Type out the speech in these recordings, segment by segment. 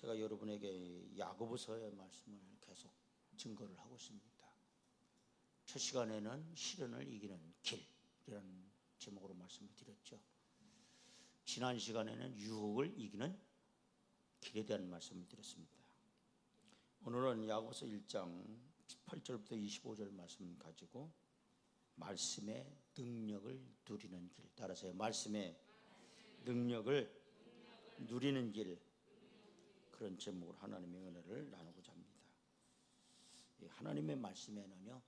제가 여러분에게 야고보서의 말씀을 계속 증거를 하고 있습니다. 첫 시간에는 시련을 이기는 길이라는 제목으로 말씀을 드렸죠. 지난 시간에는 유혹을 이기는 길에 대한 말씀을 드렸습니다. 오늘은 야고보서 1장 18절부터 25절 말씀 가지고 말씀의 능력을 누리는 길, 따라서요, 말씀의 능력을 누리는 길, 그런 제목으로 하나님의 은혜를 나누고자 합니다. 하나님의 말씀에는요,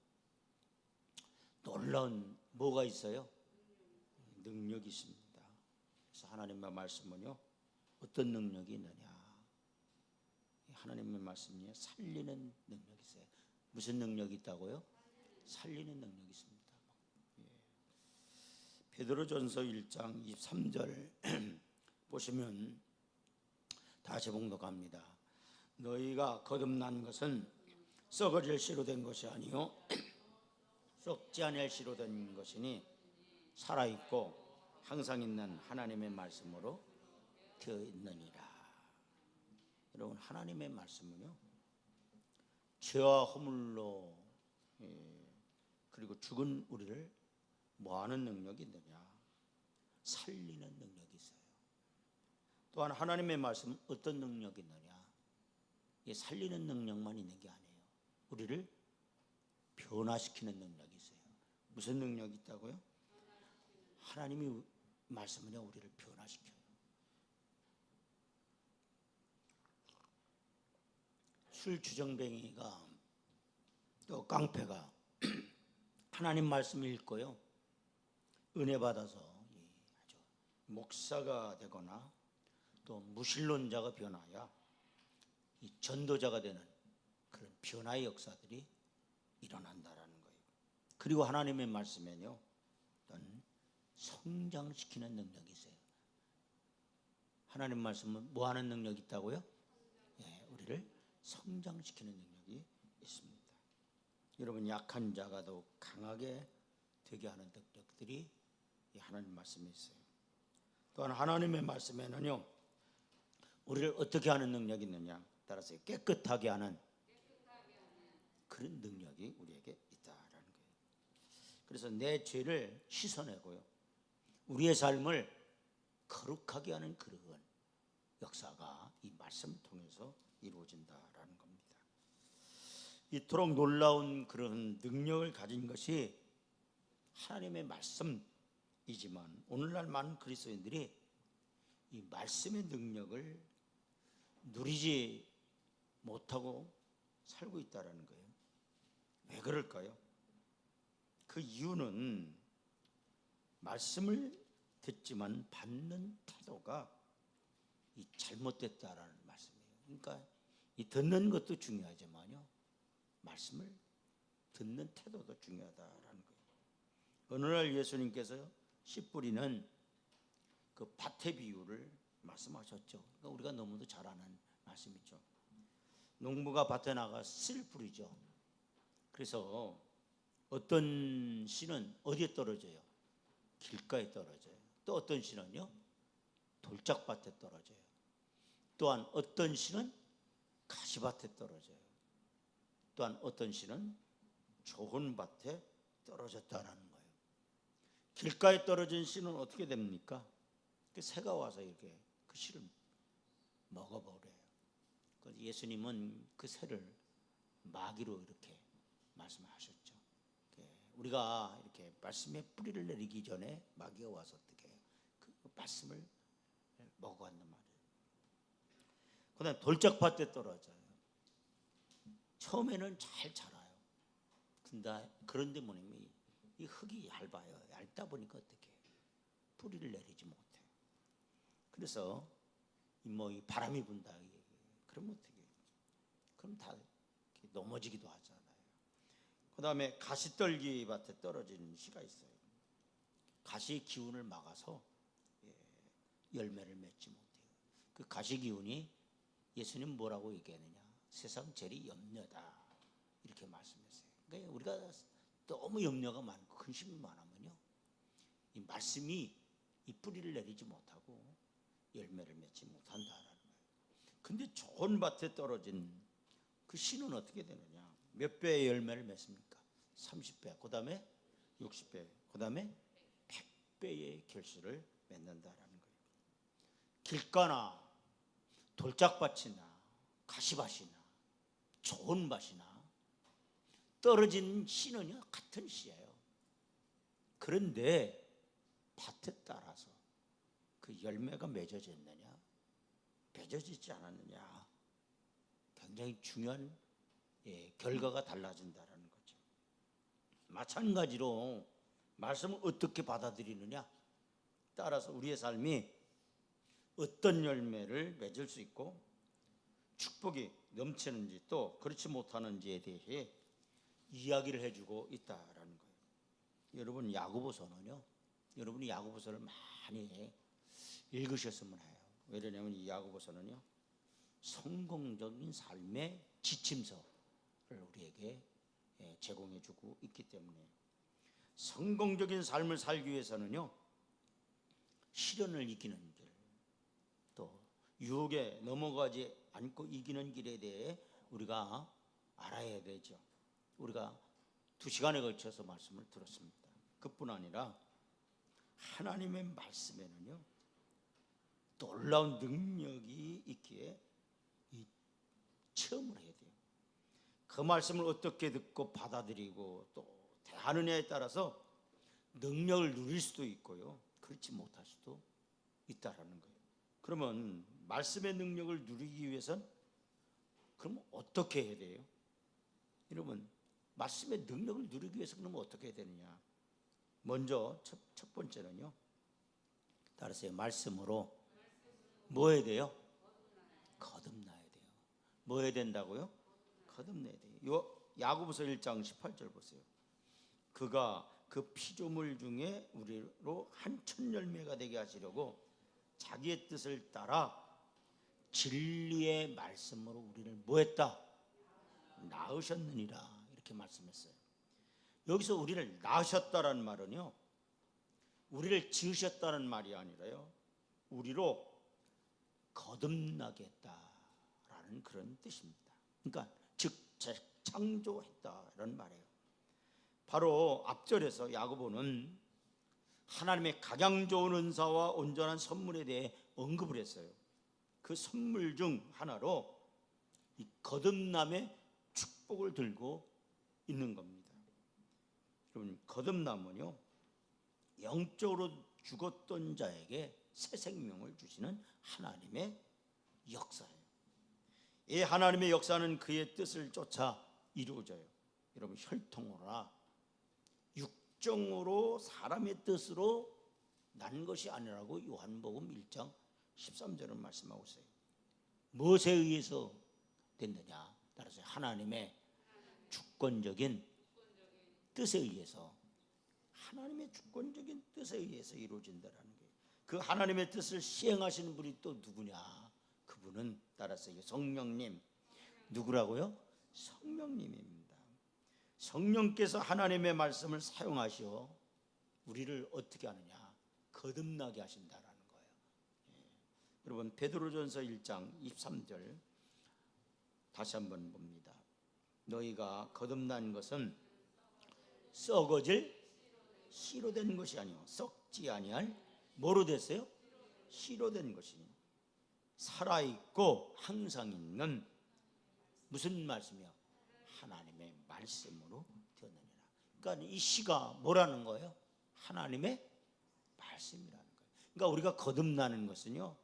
놀라운 뭐가 있어요? 능력이 있습니다. 그래서 하나님의 말씀은요, 어떤 능력이 있느냐? 하나님의 말씀이 살리는 능력이 있어요. 무슨 능력이 있다고요? 살리는 능력이 있습니다. 베드로전서 1장 23절 보시면 다 제목록합니다. 너희가 거듭난 것은 썩어질 씨로 된 것이 아니요 썩지 않을 씨로 된 것이니 살아있고 항상 있는 하나님의 말씀으로 되어 있느니라. 여러분, 하나님의 말씀은요, 죄와 허물로 그리고 죽은 우리를 뭐하는 능력이 있느냐? 살리는 능력이 있어요. 또한 하나님의 말씀은 어떤 능력이 있느냐? 이 살리는 능력만 있는 게 아니에요. 우리를 변화시키는 능력이 있어요. 무슨 능력이 있다고요? 하나님이 말씀은요, 우리를 변화시켜요. 술 주정뱅이가 또 깡패가 하나님 말씀을 읽고요, 은혜 받아서 아주 목사가 되거나 또 무신론자가 변화야 이 전도자가 되는 그런 변화의 역사들이 일어난다라는 거예요. 그리고 하나님의 말씀에는요, 어떤 성장시키는 능력이 있어요. 하나님 말씀은 뭐 하는 능력이 있다고요? 우리를 성장시키는 능력이 있습니다. 여러분, 약한 자가 더욱 강하게 되게 하는 능력들이 이 하나님 말씀에 있어요. 또한 하나님의 말씀에는요, 우리를 어떻게 하는 능력이 있느냐? 따라서 깨끗하게 하는 그런 능력이 우리에게 있다라는 거예요. 그래서 내 죄를 씻어내고요, 우리의 삶을 거룩하게 하는 그런 역사가 이 말씀을 통해서 이루어진다라는 겁니다. 이토록 놀라운 그런 능력을 가진 것이 하나님의 말씀이지만 오늘날 많은 그리스도인들이 이 말씀의 능력을 누리지 못하고 살고 있다라는 거예요. 왜 그럴까요? 그 이유는 말씀을 듣지만 받는 태도가 이 잘못됐다라는 말씀이에요. 그러니까 이 듣는 것도 중요하지만요, 말씀을 듣는 태도도 중요하다라는 거예요. 어느 날 예수님께서 씨 뿌리는 그 밭의 비유를 말씀하셨죠. 그러니까 우리가 너무도 잘 아는 말씀이죠. 농부가 밭에 나가 씨를 뿌리죠. 그래서 어떤 씨는 어디에 떨어져요? 길가에 떨어져요. 또 어떤 씨는요, 돌짝밭에 떨어져요. 또한 어떤 씨는 가시밭에 떨어져요. 또한 어떤 씨는 좋은 밭에 떨어졌다라는 거예요. 길가에 떨어진 씨는 어떻게 됩니까? 그 새가 와서 이렇게 그 씨를 먹어버려요. 그래서 예수님은 그 새를 마귀로 이렇게 말씀하셨죠. 우리가 이렇게 말씀의 뿌리를 내리기 전에 마귀가 와서 어떻게 해요? 그 말씀을 먹어간단 말이에요. 그 다음에 돌짝밭에 떨어져요. 처음에는 잘 자라요. 그런데 뭐냐면 이 흙이 얇아요. 얇다 보니까 어떻게 해요? 뿌리를 내리지 못해요. 그래서 이 바람이 분다, 그러면 어떻게 해요? 그럼 다 넘어지기도 하잖아요. 그 다음에 가시떨기 밭에 떨어지는 씨가 있어요. 가시 기운을 막아서 열매를 맺지 못해요. 그 가시 기운이 예수님 뭐라고 얘기하느냐? 세상 제일이 염려다, 이렇게 말씀했어요. 그러니까 우리가 너무 염려가 많고 근심이 많으면요, 이 말씀이 이 뿌리를 내리지 못하고 열매를 맺지 못한다라는 거예요. 근데 좋은 밭에 떨어진 그 씨는 어떻게 되느냐? 몇 배의 열매를 맺습니까? 30배, 그 다음에 60배, 그 다음에 100배의 결실을 맺는다라는 거예요. 길가나 돌짝밭이나 가시밭이나 좋은 밭이나 떨어진 씨는요 같은 씨예요. 그런데 밭에 따라서 그 열매가 맺어졌느냐 맺어지지 않았느냐 굉장히 중요한 결과가 달라진다는 거죠. 마찬가지로 말씀을 어떻게 받아들이느냐 따라서 우리의 삶이 어떤 열매를 맺을 수 있고 축복이 넘치는지 또 그렇지 못하는지에 대해 이야기를 해주고 있다라는 거예요. 여러분 야고보서는요, 여러분이 야고보서를 많이 읽으셨으면 해요. 왜냐하면 이 야고보서는요 성공적인 삶의 지침서를 우리에게 제공해주고 있기 때문에 성공적인 삶을 살기 위해서는요 시련을 이기는 길, 또 유혹에 넘어가지 않고 이기는 길에 대해 우리가 알아야 되죠. 우리가 2시간에 걸쳐서 말씀을 들었습니다. 그뿐 아니라 하나님의 말씀에는요 놀라운 능력이 있기에 체험을 해야 돼요. 그 말씀을 어떻게 듣고 받아들이고 또 대하느냐에 따라서 능력을 누릴 수도 있고요 그렇지 못할 수도 있다라는 거예요. 그러면 말씀의 능력을 누리기 위해서는 그럼 어떻게 해야 돼요? 여러분 말씀의 능력을 누리기 위해서 그러면 어떻게 해야 되느냐? 먼저 첫 번째는요 따라서 말씀으로 뭐 해야 돼요? 거듭나야 돼요. 뭐 해야 된다고요? 거듭나야 돼요. 요 야고보서 1장 18절 보세요. 그가 그 피조물 중에 우리로 한 천 열매가 되게 하시려고 자기의 뜻을 따라 진리의 말씀으로 우리를 뭐 했다? 낳으셨느니라 이렇게 말씀했어요. 여기서 우리를 낳으셨다라는 말은요 우리를 지으셨다는 말이 아니라요 우리로 거듭나게 했다라는 그런 뜻입니다. 그러니까 즉 재창조했다라는 말이에요. 바로 앞절에서 야고보는 하나님의 가장 좋은 은사와 온전한 선물에 대해 언급을 했어요. 그 선물 중 하나로 이 거듭남의 축복을 들고 있는 겁니다. 여러분 거듭남은요 영적으로 죽었던 자에게 새 생명을 주시는 하나님의 역사예요. 이 하나님의 역사는 그의 뜻을 쫓아 이루어져요. 여러분 혈통으로나 육정으로 사람의 뜻으로 난 것이 아니라고 요한복음 1장 13절은 말씀하고 있어요. 무엇에 의해서 됐느냐? 따라서 하나님의 주권적인 뜻에 의해서 하나님의 주권적인 뜻에 의해서 이루어진다는 거예요. 그 하나님의 뜻을 시행하시는 분이 또 누구냐? 그분은 따라서 성령님. 누구라고요? 성령님입니다. 성령께서 하나님의 말씀을 사용하시어 우리를 어떻게 하느냐? 거듭나게 하신다라는 거예요. 여러분 베드로전서 1장 23절 다시 한번 봅니다. 너희가 거듭난 것은 썩어질 씨로 된 것이 아니요 썩지 아니할 뭐로 됐어요? 씨로 된 것이 살아있고 항상 있는 무슨 말씀이요? 하나님의 말씀으로 되었느니라. 그러니까 이 씨가 뭐라는 거예요? 하나님의 말씀이라는 거예요. 그러니까 우리가 거듭나는 것은요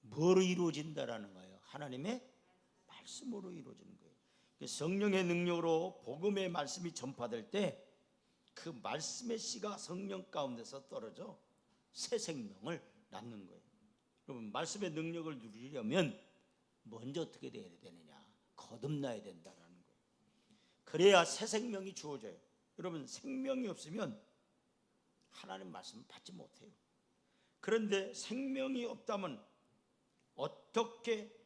뭐로 이루어진다라는 거예요? 하나님의 말씀으로 이루어지는 거예요. 성령의 능력으로 복음의 말씀이 전파될 때 그 말씀의 씨가 성령 가운데서 떨어져 새 생명을 낳는 거예요. 여러분 말씀의 능력을 누리려면 먼저 어떻게 돼야 되느냐? 거듭나야 된다는 거예요. 그래야 새 생명이 주어져요. 여러분 생명이 없으면 하나님 말씀을 받지 못해요. 그런데 생명이 없다면 어떻게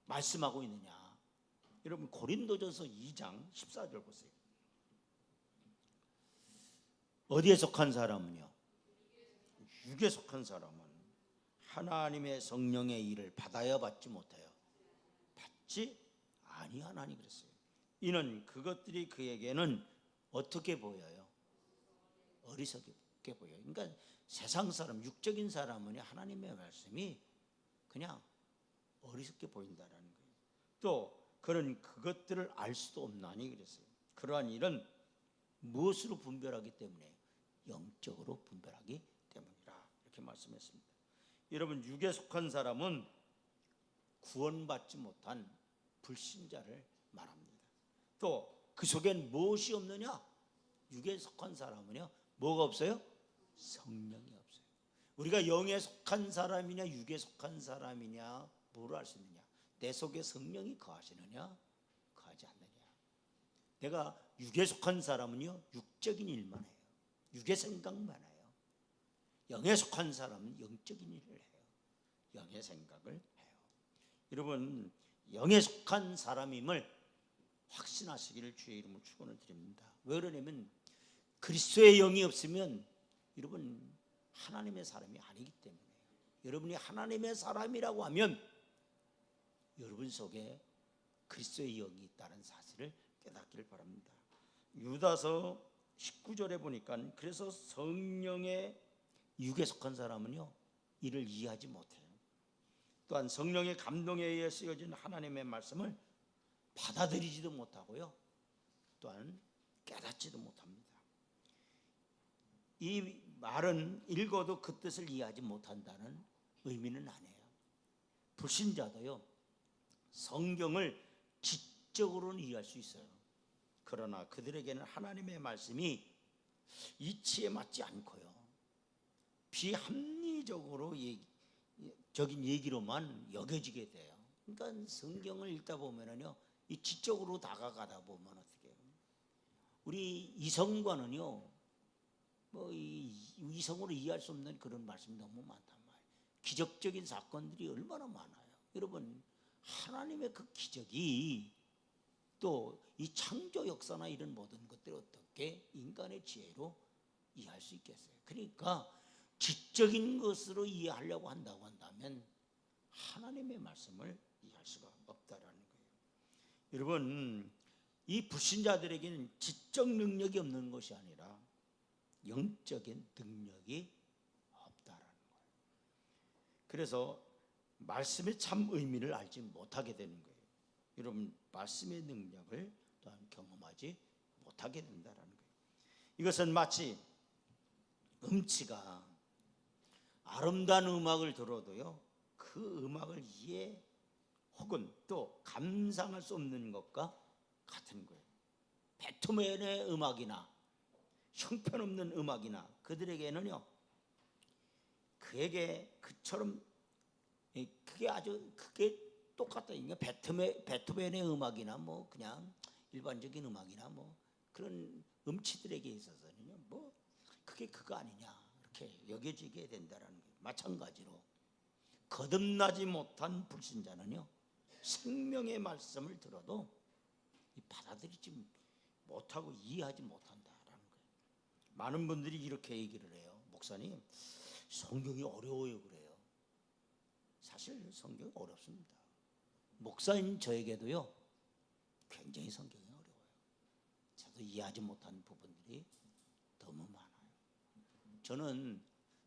말씀하고 있느냐? 여러분 고린도전서 2장 14절 보세요. 어디에 속한 사람은요? 육에 속한 사람은 하나님의 성령의 일을 받아야 받지 못해요. 같지 아니하나니 그랬어요. 이는 그것들이 그에게는 어떻게 보여요? 어리석게 보여요. 그러니까 세상 사람, 육적인 사람은 하나님의 말씀이 그냥 어리석게 보인다라는 거예요. 또 그런 그것들을 알 수도 없나니 그랬어요. 그러한 일은 무엇으로 분별하기 때문에? 영적으로 분별하기 때문이라 이렇게 말씀했습니다. 여러분, 육에 속한 사람은 구원받지 못한 불신자를 말합니다. 또 그 속엔 무엇이 없느냐? 육에 속한 사람은요, 뭐가 없어요? 성령이 없어요. 우리가 영에 속한 사람이냐 육에 속한 사람이냐 뭐로 알 수 있느냐? 내 속에 성령이 거하시느냐 거하지 않느냐. 내가 육에 속한 사람은요, 육적인 일만 해요. 육의 생각만 해요. 영에 속한 사람은 영적인 일을 해요. 영의 생각을 해요. 여러분, 영에 속한 사람임을 확신하시기를 주의 이름으로 축원을 드립니다. 왜 그러냐면 그리스도의 영이 없으면 여러분 하나님의 사람이 아니기 때문에요. 여러분이 하나님의 사람이라고 하면 여러분 속에 그리스도의 영이 있다는 사실을 깨닫기를 바랍니다. 유다서 19절에 보니까 그래서 성령의 육에 속한 사람은요 이를 이해하지 못해요. 또한 성령의 감동에 의해 쓰여진 하나님의 말씀을 받아들이지도 못하고요, 또한 깨닫지도 못합니다. 이 말은 읽어도 그 뜻을 이해하지 못한다는 의미는 아니에요. 불신자도요 성경을 지적으로는 이해할 수 있어요. 그러나 그들에게는 하나님의 말씀이 이치에 맞지 않고요, 비합리적으로 적인 얘기로만 여겨지게 돼요. 그러니까 성경을 읽다 보면은요, 이 지적으로 다가가다 보면 어떻게 해요? 우리 이성과는요, 뭐 이성으로 이해할 수 없는 그런 말씀이 너무 많단 말이에요. 기적적인 사건들이 얼마나 많아요. 여러분, 하나님의 그 기적이 또 이 창조 역사나 이런 모든 것들을 어떻게 인간의 지혜로 이해할 수 있겠어요? 그러니까 지적인 것으로 이해하려고 한다고 한다면 하나님의 말씀을 이해할 수가 없다라는 거예요. 여러분, 이 불신자들에게는 지적 능력이 없는 것이 아니라 영적인 능력이 없다라는 거예요. 그래서 말씀의 참 의미를 알지 못하게 되는 거예요. 여러분, 말씀의 능력을 또한 경험하지 못하게 된다라는 거예요. 이것은 마치 음치가 아름다운 음악을 들어도요, 그 음악을 이해 혹은 또 감상할 수 없는 것과 같은 거예요. 베토벤의 음악이나 형편없는 음악이나 그들에게는요, 그에게 그처럼 그게 똑같다. 베토벤의 음악이나 뭐 그냥 일반적인 음악이나 뭐 그런 음치들에게 있어서는요, 뭐 그게 그거 아니냐 이렇게 여겨지게 된다라는 거예요. 마찬가지로 거듭나지 못한 불신자는요, 생명의 말씀을 들어도 받아들이지 못하고 이해하지 못한다라는 거예요. 많은 분들이 이렇게 얘기를 해요. 목사님, 성경이 어려워요 그래요. 사실 성경이 어렵습니다. 목사인 저에게도요 굉장히 성경이 어려워요. 저도 이해하지 못한 부분들이 너무 많아요. 저는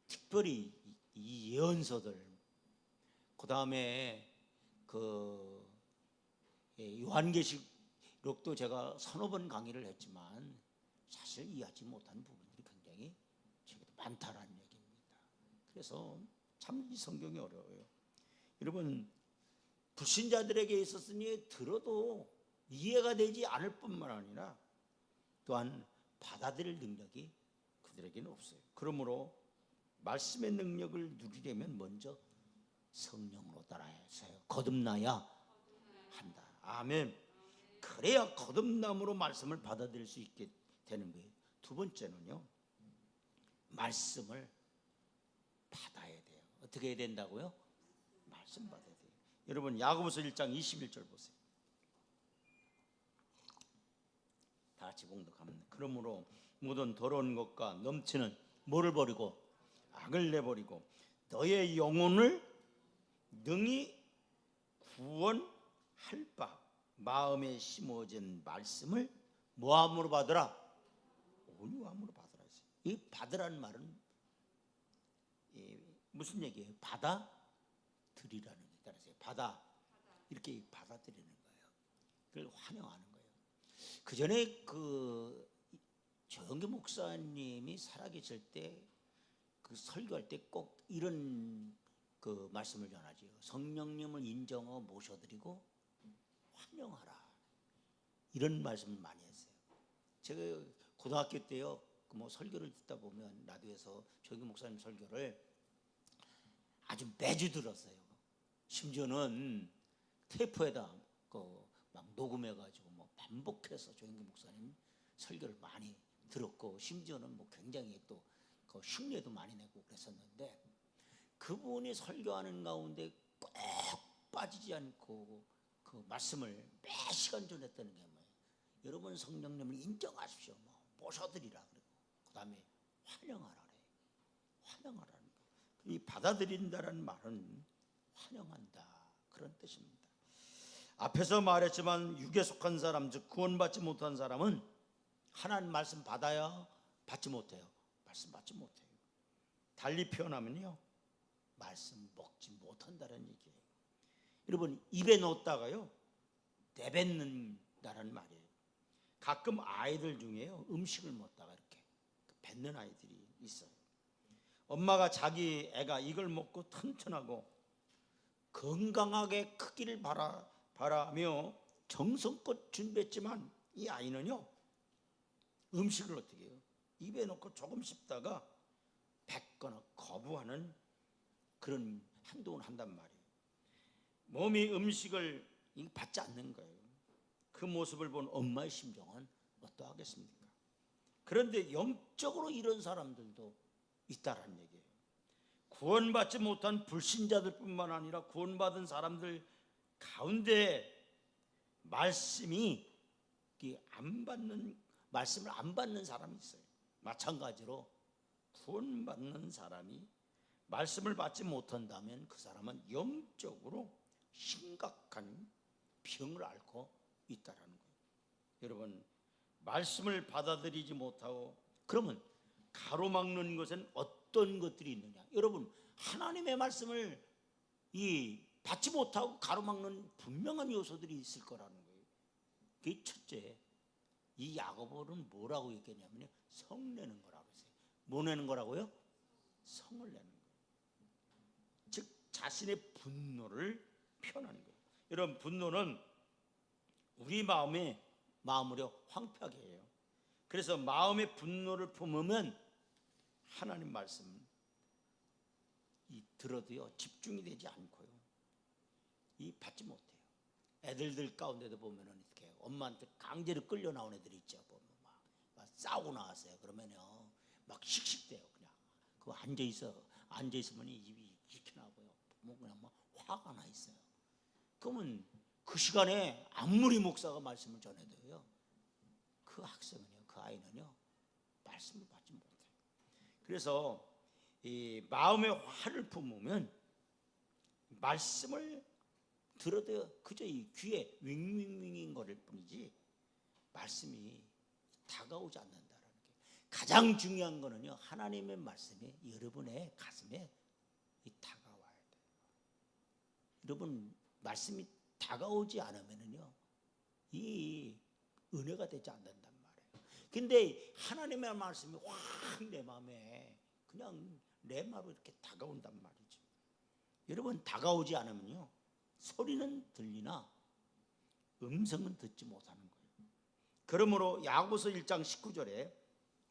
특별히 이 예언서들, 그 다음에 그 요한계시록도 제가 서너 번 강의를 했지만 사실 이해하지 못한 부분들이 굉장히 저에게도 많다라는 얘기입니다. 그래서 참 이 성경이 어려워요. 여러분, 불신자들에게 있었으니 들어도 이해가 되지 않을 뿐만 아니라 또한 받아들일 능력이 그들에게는 없어요. 그러므로 말씀의 능력을 누리려면 먼저 성령으로 따라서요 거듭나야 한다. 아멘. 그래야 거듭남으로 말씀을 받아들일 수 있게 되는 거예요. 두 번째는요, 말씀을 받아야 돼요. 어떻게 해야 된다고요? 말씀 받아야 돼요. 여러분, 야고보서 1장 21절 보세요. 다 같이 봉독합니다. 그러므로 모든 더러운 것과 넘치는 뭐를 버리고 악을 내버리고 너의 영혼을 능히 구원하려 할 바 마음에 심어진 말씀을 뭐함으로 받으라? 온유함으로 받으라 했어요. 이 받으라는 말은 무슨 얘기예요? 받아들이라는 얘기 따라서요. 이렇게 받아들이는 거예요. 그걸 환영하는 거예요. 그 전에 그 조영기 목사님이 살아계실 때 그 설교할 때 꼭 이런 그 말씀을 전하지요. 성령님을 인정하고 모셔드리고 환영하라. 이런 말씀을 많이 했어요. 제가 고등학교 때요, 뭐 설교를 듣다 보면 라디오에서 조영기 목사님 설교를 아주 매주 들었어요. 심지어는 테이프에다 막 녹음해가지고 뭐 반복해서 조영기 목사님 설교를 많이 들었고, 심지어는 뭐 굉장히 또 그 흉내도 많이 내고 그랬었는데, 그분이 설교하는 가운데 꼭 빠지지 않고 그 말씀을 매 시간 전했다는 게 뭐예요? 여러분 성령님을 인정하십시오. 뭐 모셔드리라 그러고, 그 다음에 환영하라 그래요. 환영하라는 거. 이 받아들인다라는 말은 환영한다 그런 뜻입니다. 앞에서 말했지만 육에 속한 사람, 즉 구원받지 못한 사람은 하나님 말씀 받아야 받지 못해요. 말씀 받지 못해요. 달리 표현하면요, 말씀 먹지 못한다는 얘기예요. 여러분 입에 넣었다가요 내뱉는다는 말이에요. 가끔 아이들 중에요 음식을 먹다가 이렇게 뱉는 아이들이 있어요. 엄마가 자기 애가 이걸 먹고 튼튼하고 건강하게 크기를 바라며 정성껏 준비했지만, 이 아이는요 음식을 어떻게 해요? 입에 넣고 조금 씹다가 뱉거나 거부하는 그런 행동을 한단 말이에요. 몸이 음식을 받지 않는 거예요. 그 모습을 본 엄마의 심정은 어떠하겠습니까? 그런데 영적으로 이런 사람들도 있다라는 얘기예요. 구원받지 못한 불신자들 뿐만 아니라 구원받은 사람들 가운데 말씀을 안 받는 사람이 있어요. 마찬가지로 구원받는 사람이 말씀을 받지 못한다면 그 사람은 영적으로 심각한 병을 앓고 있다라는 거예요. 여러분 말씀을 받아들이지 못하고 그러면 가로막는 것은 어떤 것들이 있느냐? 여러분 하나님의 말씀을 받지 못하고 가로막는 분명한 요소들이 있을 거라는 거예요. 그게 첫째, 이 야고보는 뭐라고 얘기했냐면요, 성 내는 거라고 했어요. 뭐 내는 거라고요? 성을 내는 거예요. 즉 자신의 분노를 표현하는 거예요. 여러분 분노는 우리 마음으로 황폐하게 해요. 그래서 마음의 분노를 품으면 하나님 말씀 들어도요 집중이 되지 않고요 받지 못해요. 애들들 가운데도 보면은 이렇게 엄마한테 강제로 끌려 나온 애들이 있죠. 보면 막 싸우고 나왔어요. 그러면요 막 씩씩대요. 그냥 그 앉아 있으면 입이 이렇게 나고요. 뭐 그냥 막 화가 나 있어요. 그러면 그 시간에 아무리 목사가 말씀을 전해도요 그 학생은요, 그 아이는요 말씀을 받지 못해요. 그래서 이 마음의 화를 품으면 말씀을 들어도 그저 이 귀에 윙윙윙 거릴 뿐이지 말씀이 다가오지 않는다라는 게 가장 중요한 거는요, 하나님의 말씀이 여러분의 가슴에 다가와야 돼요. 여러분 말씀이 다가오지 않으면은요 이 은혜가 되지 않는단 말이에요. 근데 하나님의 말씀이 확 내 마음에 그냥 내 마음으로 이렇게 다가온단 말이죠. 여러분 다가오지 않으면요 소리는 들리나 음성은 듣지 못하는 거예요. 그러므로 야고보서 1장 19절에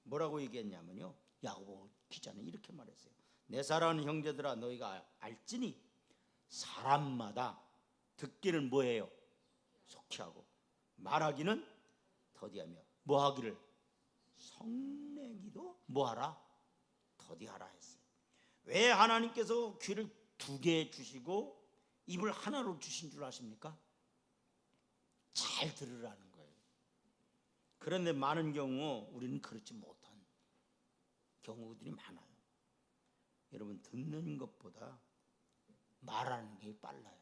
뭐라고 얘기했냐면요, 야고보 기자는 이렇게 말했어요. 내 사랑하는 형제들아 너희가 알지니 사람마다 듣기는 뭐예요? 속히하고 말하기는 더디하며 뭐하기를 성내기도 뭐하라? 더디하라 했어요. 왜 하나님께서 귀를 2개 주시고 입을 하나로 주신 줄 아십니까? 잘 들으라는 거예요. 그런데 많은 경우 우리는 그렇지 못한 경우들이 많아요. 여러분 듣는 것보다 말하는 게 빨라요.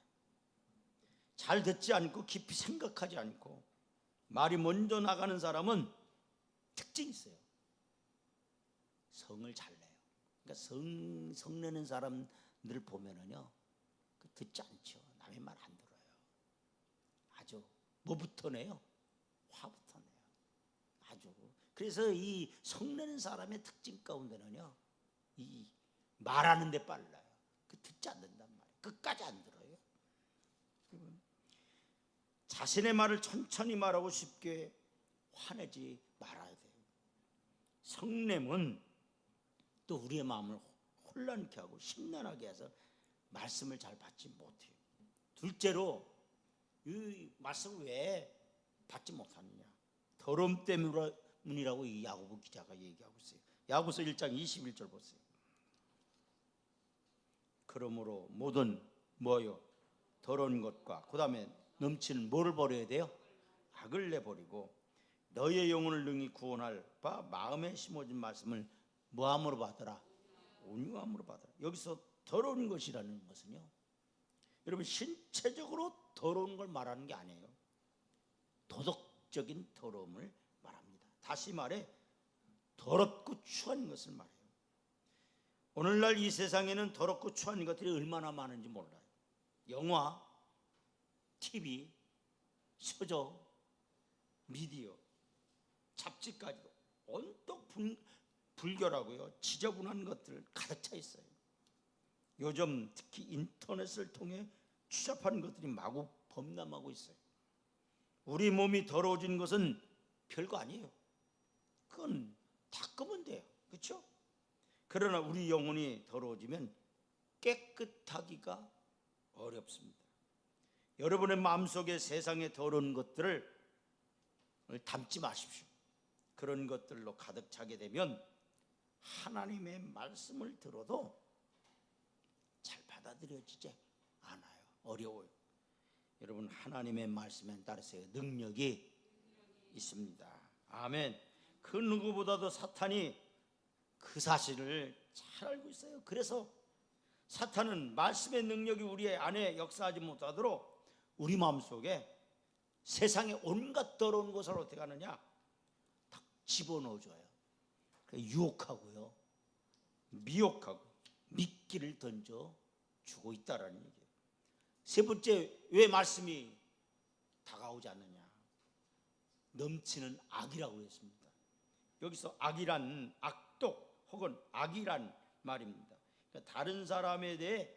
잘 듣지 않고 깊이 생각하지 않고 말이 먼저 나가는 사람은 특징이 있어요. 성을 잘 내요. 그러니까 성 내는 사람들 보면은요, 듣지 않죠. 남의 말 안 들어요. 아주 뭐부터 내요? 화부터 내요. 아주. 그래서 이 성 내는 사람의 특징 가운데는요, 이 말하는 데 빨라요. 듣지 않는단 말이에요. 끝까지 안 들어요. 자신의 말을 천천히 말하고 쉽게 화내지 말아야 돼요. 성냄은 또 우리의 마음을 혼란케 하고 심란하게 해서 말씀을 잘 받지 못해요. 둘째로 이 말씀을 왜 받지 못하느냐? 더러움 때문이라고 이 야고보 기자가 얘기하고 있어요. 야고보서 1장 21절 보세요. 그러므로 모든 뭐요? 더러운 것과 그 다음에 넘치는 뭐를 버려야 돼요? 악을 내버리고 너희의 영혼을 능히 구원할 바 마음에 심어진 말씀을 뭐함으로 받으라? 온유함으로 받으라. 여기서 더러운 것이라는 것은요, 여러분 신체적으로 더러운 걸 말하는 게 아니에요. 도덕적인 더러움을 말합니다. 다시 말해 더럽고 추한 것을 말해요. 오늘날 이 세상에는 더럽고 추한 것들이 얼마나 많은지 몰라요. 영화, TV, 서적, 미디어, 잡지까지도 온통 불결하고요, 지저분한 것들 가득 차 있어요. 요즘 특히 인터넷을 통해 추잡한 것들이 마구 범람하고 있어요. 우리 몸이 더러워진 것은 별거 아니에요. 그건 닦으면 돼요. 그렇죠? 그러나 우리 영혼이 더러워지면 깨끗하기가 어렵습니다. 여러분의 마음속에 세상의 더러운 것들을 담지 마십시오. 그런 것들로 가득 차게 되면 하나님의 말씀을 들어도 잘 받아들여지지 않아요. 어려워요. 여러분 하나님의 말씀에 따라서요, 능력이 있습니다. 아멘. 그 누구보다도 사탄이 그 사실을 잘 알고 있어요. 그래서 사탄은 말씀의 능력이 우리 안에 역사하지 못하도록 우리 마음속에 세상의 온갖 더러운 것을 어떻게 하느냐, 딱 집어넣어줘요. 유혹하고요, 미혹하고 미끼를 던져주고 있다라는 얘기예요. 세 번째, 왜 말씀이 다가오지 않느냐? 넘치는 악이라고 했습니다. 여기서 악이란 악독 혹은 악이란 말입니다. 그러니까 다른 사람에 대해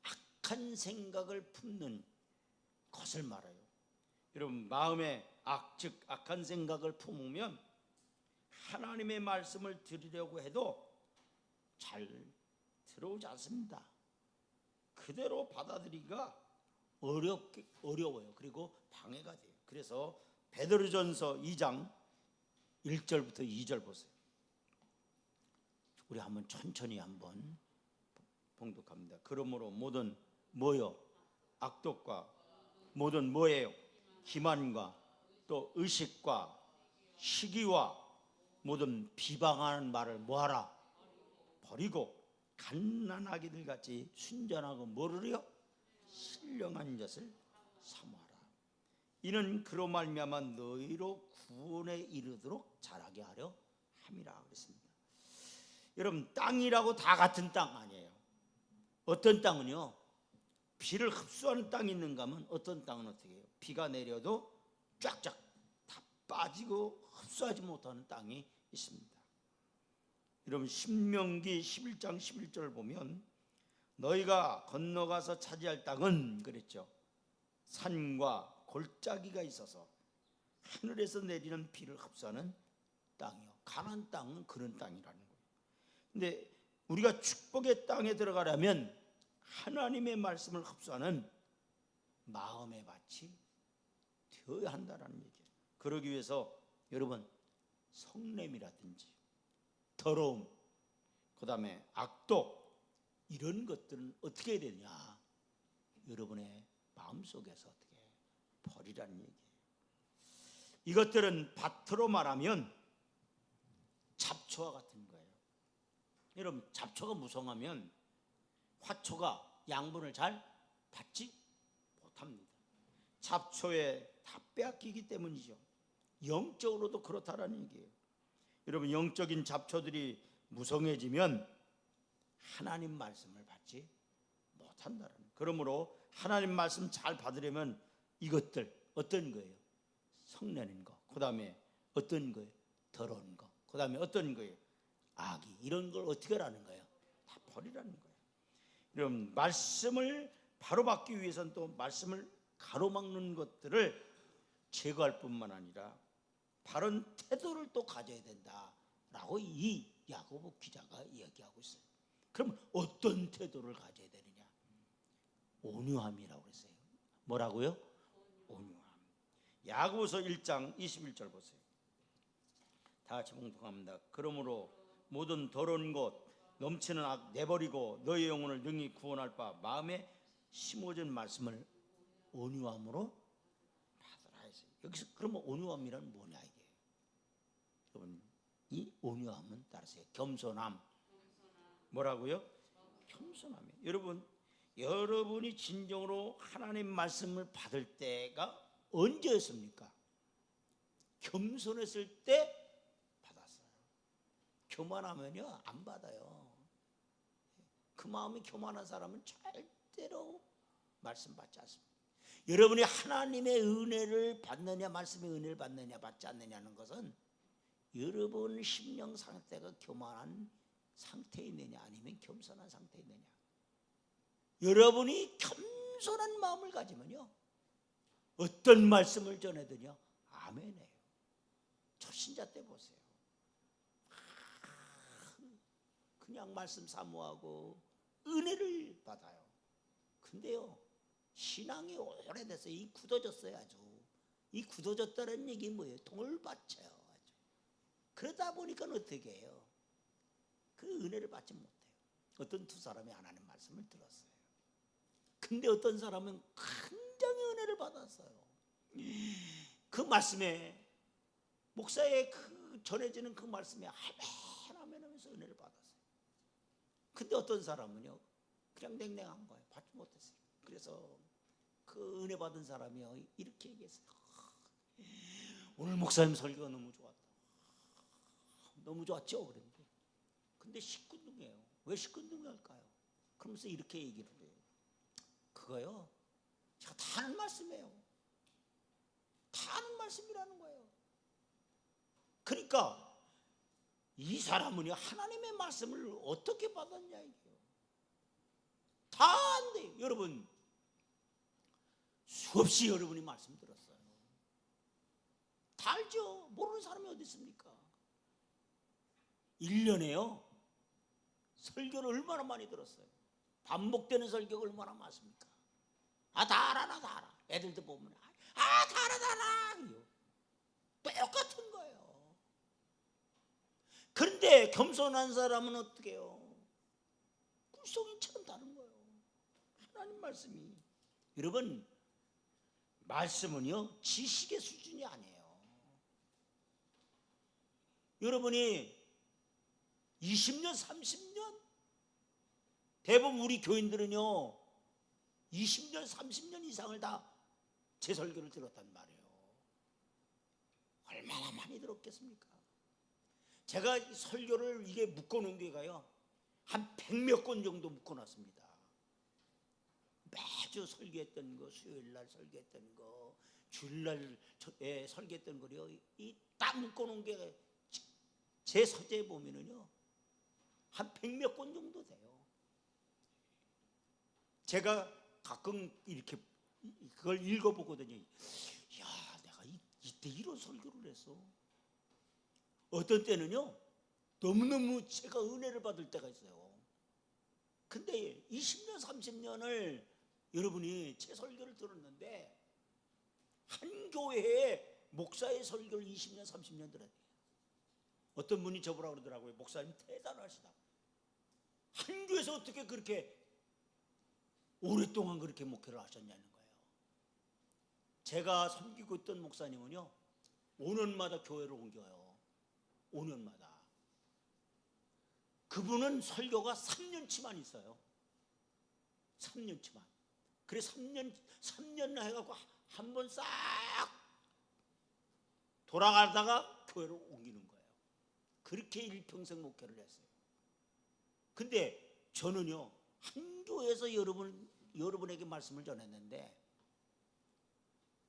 악한 생각을 품는 것을 말해요. 여러분 마음에 즉 악한 생각을 품으면 하나님의 말씀을 들으려고 해도 잘 들어오지 않습니다. 그대로 받아들이기가 어려워요. 그리고 방해가 돼요. 그래서 베드로전서 2장 1절부터 2절 보세요. 우리 한번 천천히 한번 봉독합니다. 그러므로 모든 뭐요? 악독과 모든 뭐예요? 기만과 또 의식과 시기와 모든 비방하는 말을 뭐하라? 버리고 갓난아기들 같이 순전하고 뭐를요? 신령한 것을 사모하라. 이는 그로 말미암아 너희로 구원에 이르도록 자라게 하려 함이라 그랬습니다. 여러분 땅이라고 다 같은 땅 아니에요. 어떤 땅은요, 비를 흡수하는 땅이 있는가 하면 어떤 땅은 어떻게 해요? 비가 내려도 쫙쫙 다 빠지고 흡수하지 못하는 땅이 있습니다. 여러분 신명기 11장 11절을 보면 너희가 건너가서 차지할 땅은 그랬죠, 산과 골짜기가 있어서 하늘에서 내리는 비를 흡수하는 땅이요. 가나안 땅은 그런 땅이라는 거예요. 근데 우리가 축복의 땅에 들어가려면 하나님의 말씀을 흡수하는 마음의 밭이 되어야 한다는 얘기예요. 그러기 위해서 여러분 성냄이라든지 더러움, 그 다음에 악독, 이런 것들은 어떻게 해야 되냐? 여러분의 마음속에서 어떻게 버리라는 얘기예요. 이것들은 밭으로 말하면 잡초와 같은 거예요. 여러분 잡초가 무성하면 화초가 양분을 잘 받지 못합니다. 잡초에 다 빼앗기기 때문이죠. 영적으로도 그렇다라는 얘기예요. 여러분, 영적인 잡초들이 무성해지면 하나님 말씀을 받지 못한다는 거예요. 그러므로 하나님 말씀 잘 받으려면 이것들 어떤 거예요? 성내는 거, 그 다음에 어떤 거예요? 더러운 거, 그 다음에 어떤 거예요? 악이. 이런 걸 어떻게 하라는 거예요? 다 버리라는 거예요. 여러분, 말씀을 바로 받기 위해서는 또 말씀을 가로막는 것들을 제거할 뿐만 아니라 바른 태도를 또 가져야 된다라고 이 야고보 기자가 이야기하고 있어요. 그럼 어떤 태도를 가져야 되느냐? 온유함이라고 그랬어요. 뭐라고요? 온유함. 야고보서 1장 21절 보세요. 다 같이 봉독합니다. 그러므로 모든 더러운 것 넘치는 악 내버리고 너희 영혼을 능히 구원할 바 마음에 심어진 말씀을 온유함으로 받으라 했어요. 여기서 그러면 온유함이란 뭐냐 이게? 여러분, 이 온유함은 따라서 겸손함. 뭐라고요? 겸손함이에요. 여러분, 여러분이 진정으로 하나님 말씀을 받을 때가 언제였습니까? 겸손했을 때 받았어요. 교만하면요 안 받아요. 그 마음이 교만한 사람은 절대로 말씀 받지 않습니다. 여러분이 하나님의 은혜를 받느냐, 말씀의 은혜를 받느냐, 받지 않느냐는 것은 여러분 심령 상태가 교만한 상태에 있느냐, 아니면 겸손한 상태에 있느냐. 여러분이 겸손한 마음을 가지면요 어떤 말씀을 전해드냐 아멘이에요. 초신자 때 보세요. 그냥 말씀 사모하고 은혜를 받아요. 근데요 신앙이 오래돼서 이 굳어졌어요. 아주 이 굳어졌다는 얘기 뭐예요? 돈을 바쳐요. 아주. 그러다 보니까 어떻게 해요? 그 은혜를 받지 못해요. 어떤 두 사람이 하나님 말씀을 들었어요. 근데 어떤 사람은 굉장히 은혜를 받았어요. 그 말씀에 목사의 그 전해지는 그 말씀에 아멘 하면서 은혜를 받았어요. 근데 어떤 사람은요 그냥 냉랭한 거예요. 받지 못했어요. 그래서 그 은혜 받은 사람이요 이렇게 얘기했어요. 오늘 목사님 설교가 너무 좋았다. 너무 좋았죠? 그런데 근데 시큰둥해요. 왜 시큰둥할까요? 그러면서 이렇게 얘기를 해요. 그거요 제가 다 아는 말씀이에요. 다 아는 말씀이라는 거예요. 그러니까 이 사람은요 하나님의 말씀을 어떻게 받았냐 이게요. 다 안돼요. 여러분 수없이 여러분이 말씀 들었어요. 다 알죠. 모르는 사람이 어디 있습니까? 1년에요 설교를 얼마나 많이 들었어요. 반복되는 설교가 얼마나 많습니까? 다 알아, 나 다 알아. 애들도 보면 다 알아, 다 알아. 똑같은 거예요. 그런데 겸손한 사람은 어떻게 해요? 꿀송이처럼 다른 거예요. 하나님 말씀이. 여러분 말씀은요 지식의 수준이 아니에요. 여러분이 20년 30년 대부분 우리 교인들은요 20년 30년 이상을 다 제 설교를 들었단 말이에요. 얼마나 많이 들었겠습니까? 제가 설교를 이게 묶어놓은 게가요 한 100몇 권 정도 묶어놨습니다. 매주 설교했던 거, 수요일날 설교했던 거, 주일날 설교했던 거요 이 딱 묶어놓은 게 제 서재에 보면은요 한 100몇 권 정도 돼요. 제가 가끔 이렇게 그걸 읽어보거든요. 야, 내가 이때 이런 설교를 했어. 어떤 때는요 너무너무 제가 은혜를 받을 때가 있어요. 근데 20년 30년을 여러분이 제 설교를 들었는데 한 교회에 목사의 설교를 20년 30년 들었대요. 어떤 분이 저보라고 그러더라고요. 목사님 대단하시다. 한 교회에서 어떻게 그렇게 오랫동안 그렇게 목회를 하셨냐는 거예요. 제가 섬기고 있던 목사님은요 5년마다 교회를 옮겨요. 5년마다. 그분은 설교가 3년치만 있어요. 3년치만. 그래 3년 해갖고 한 번 싹 돌아가다가 교회로 옮기는 거예요. 그렇게 일평생 목회를 했어요. 근데 저는요, 한 교회에서 여러분에게 말씀을 전했는데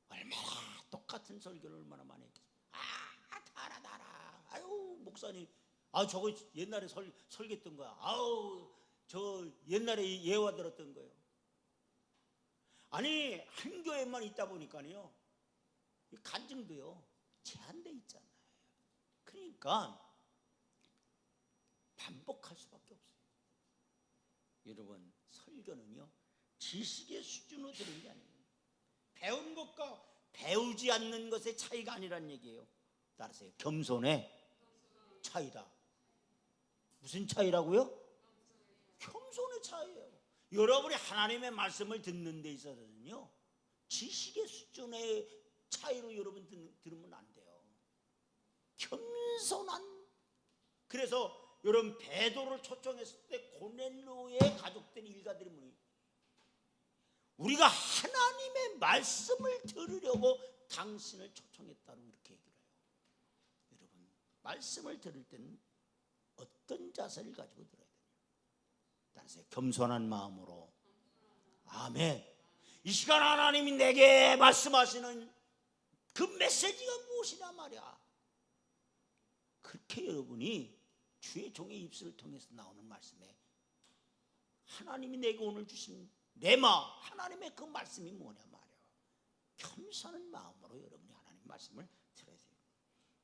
얼마나 똑같은 설교를 얼마나 많이 했겠어요. 달아. 아유, 목사님, 저거 옛날에 설교했던 거야. 아우, 저 옛날에 예화 들었던 거예요. 아니, 한 교회만 있다 보니까요, 간증도요 제한돼 있잖아요. 그러니까 반복할 수밖에 없어요. 여러분, 설교는요 지식의 수준으로 들은 게 아니에요. 배운 것과 배우지 않는 것의 차이가 아니란 얘기예요. 따라서요, 겸손의 차이다. 무슨 차이라고요? 겸손의 차이예요. 여러분이 하나님의 말씀을 듣는 데 있어서는요, 지식의 수준의 차이로 여러분 들으면 안 돼요. 겸손한. 그래서 여러분, 베드로를 초청했을 때 고넬료의 가족들이 일가들이 뭐니? 우리가 하나님의 말씀을 들으려고 당신을 초청했다고 이렇게 얘기를 해요. 여러분, 말씀을 들을 때는 어떤 자세를 가지고 들어야 돼요? 따라서 겸손한 마음으로. 아멘. 이 시간 하나님이 내게 말씀하시는 그 메시지가 무엇이냐 말이야. 그렇게 여러분이 주의 종의 입술을 통해서 나오는 말씀에 하나님이 내게 오늘 주신 레마, 하나님의 그 말씀이 뭐냐 말이야. 겸손한 마음으로 여러분이 하나님 말씀을 들어야 돼요.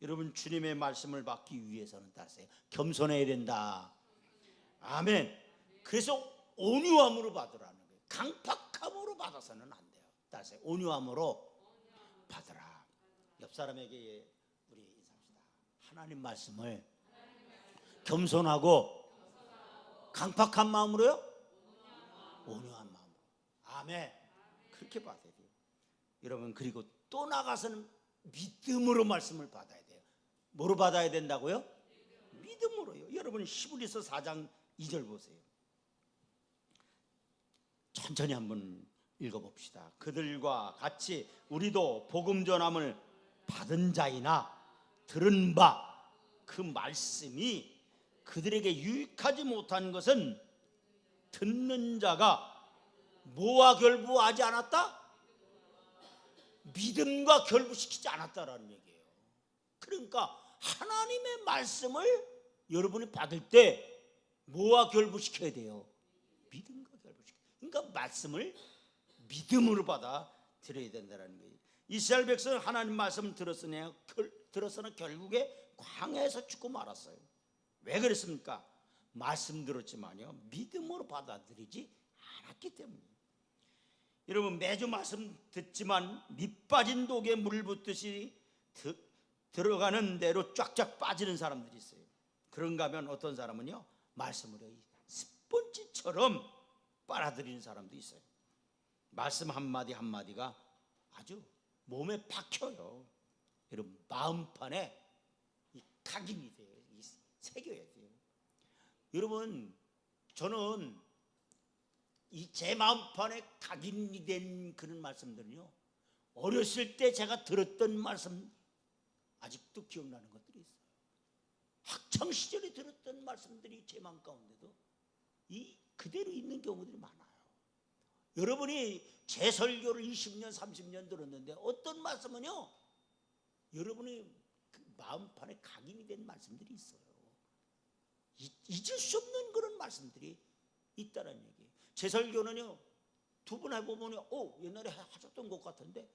여러분, 주님의 말씀을 받기 위해서는 따르세요, 겸손해야 된다. 아멘. 그래서 온유함으로 받으라는 거예요. 강팍함으로 받아서는 안 돼요. 따르세요, 온유함으로 받으라. 옆 사람에게 우리 인사합시다. 하나님 말씀을 겸손하고 강팍한 마음으로요? 온유한 마음으로. 아멘. 그렇게 받아야 돼요. 여러분, 그리고 또 나가서는 믿음으로 말씀을 받아야 돼요. 뭐로 받아야 된다고요? 믿음으로요. 여러분, 히브리서 4장 2절 보세요. 천천히 한번 읽어봅시다. 그들과 같이 우리도 복음 전함을 받은 자이나 들은 바 그 말씀이 그들에게 유익하지 못한 것은 듣는 자가 뭐와 결부하지 않았다? 믿음과 결부시키지 않았다라는 얘기예요. 그러니까 하나님의 말씀을 여러분이 받을 때 뭐와 결부시켜야 돼요? 믿음과 결부시켜야 돼요. 그러니까 말씀을 믿음으로 받아 들어야 된다는 거예요. 이스라엘 백성은 하나님 말씀을 들었으나 결국에 광야에서 죽고 말았어요. 왜 그랬습니까? 말씀 들었지만요, 믿음으로 받아들이지 않았기 때문이에요. 여러분, 매주 말씀 듣지만 밑빠진 독에 물 붓듯이 들어가는 대로 쫙쫙 빠지는 사람들이 있어요. 그런가 하면 어떤 사람은요, 말씀을 스펀지처럼 빨아들이는 사람도 있어요. 말씀 한마디 한마디가 아주 몸에 박혀요. 여러분, 마음판에 각인이 돼요. 새겨야 돼요. 여러분, 저는 이 제 마음판에 각인이 된 그런 말씀들은요, 어렸을 때 제가 들었던 말씀 아직도 기억나는 것들이 있어요. 학창 시절에 들었던 말씀들이 제 마음 가운데도 그대로 있는 경우들이 많아요. 여러분이 제 설교를 20년 30년 들었는데 어떤 말씀은요, 여러분이 그 마음판에 각인이 된 말씀들이 있어요. 잊을 수 없는 그런 말씀들이 있다는 얘기예요. 제 설교는요, 두 번 해보면 옛날에 하셨던 것 같은데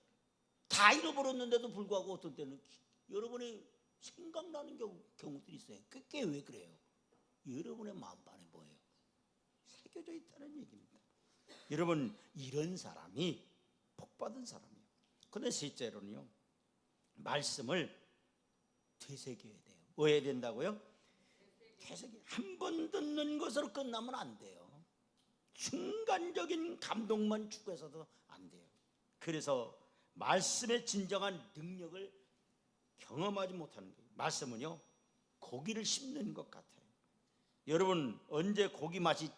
다 잃어버렸는데도 불구하고 어떤 때는 여러분이 생각나는 경우들이 있어요. 그게 왜 그래요? 여러분의 마음판에 뭐예요? 새겨져 있다는 얘기입니다. 여러분, 이런 사람이 복받은 사람이에요. 그런데 셋째로는요, 말씀을 되새겨야 돼요. 뭐 해야 된다고요? 한 번 듣는 것으로 끝나면 안 돼요. 순간적인 감동만 추구해서도 안 돼요. 그래서 말씀의 진정한 능력을 경험하지 못하는 거예요. 말씀은요, 고기를 씹는 것 같아요. 여러분, 언제 고기 맛이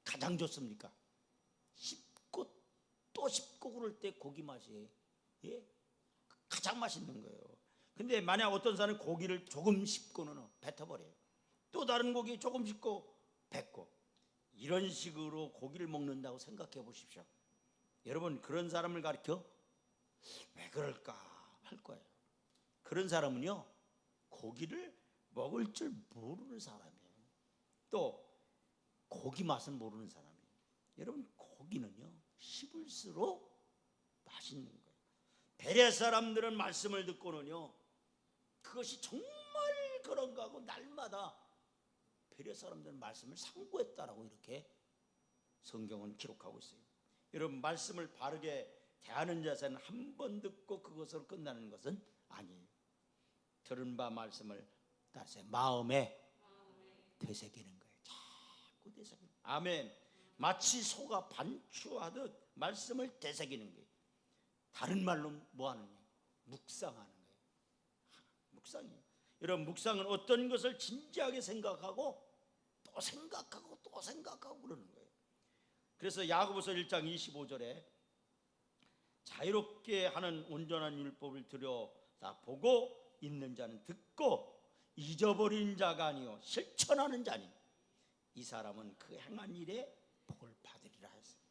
가장 좋습니까? 씹고 또 씹고 그럴 때 고기 맛이 예? 가장 맛있는 거예요. 근데 만약 어떤 사람은 고기를 조금 씹고는 뱉어버려요. 또 다른 고기 조금 씹고 뱉고, 이런 식으로 고기를 먹는다고 생각해 보십시오. 여러분, 그런 사람을 가르쳐 왜 그럴까 할 거예요. 그런 사람은요, 고기를 먹을 줄 모르는 사람이에요. 또 고기 맛을 모르는 사람이에요. 여러분, 고기는요 씹을수록 맛있는 거예요. 베레 사람들은 말씀을 듣고는요, 그것이 정말 그런가 하고 날마다 베레 사람들은 말씀을 상고했다라고 이렇게 성경은 기록하고 있어요. 여러분, 말씀을 바르게 대하는 자세는 한 번 듣고 그것으로 끝나는 것은 아니에요. 들은 바 말씀을 따라서 마음에 되새기는 거예요. 자꾸 되새기는 거예요. 아멘. 마치 소가 반추하듯 말씀을 되새기는 거예요. 다른 말로 뭐 하느냐? 묵상하는 거예요. 묵상이에요. 여러분, 묵상은 어떤 것을 진지하게 생각하고 또 생각하고 또 생각하고 그러는 거예요. 그래서 야고보서 1장 25절에 자유롭게 하는 온전한 율법을 들여다 보고 있는 자는 듣고 잊어버린 자가 아니요 실천하는 자니 이 사람은 그 행한 일에 복을 받으리라 했어요.